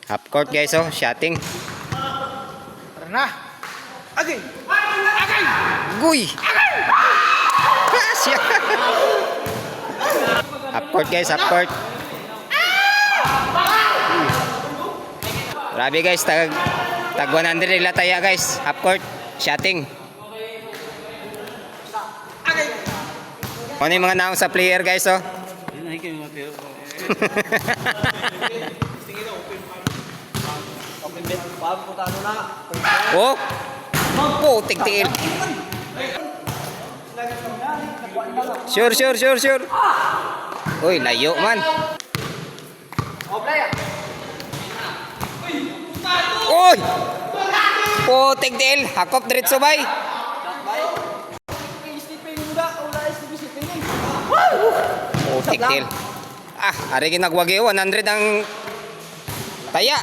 Half court guys, oh, shooting. Tara na. Agay. Agay. Guy. Siya. Half court guys, half court. Grabe guys, tag 100 nila taya guys. Half court, shooting. Ano yung mga naong sa player guys, oh? Oh! Putik tiil. Sure. Uy, layo man. Uy! Putik tiil. Hakop diretso bay. Putik tiil. Ah, ari ginagwagi 100 ang taya.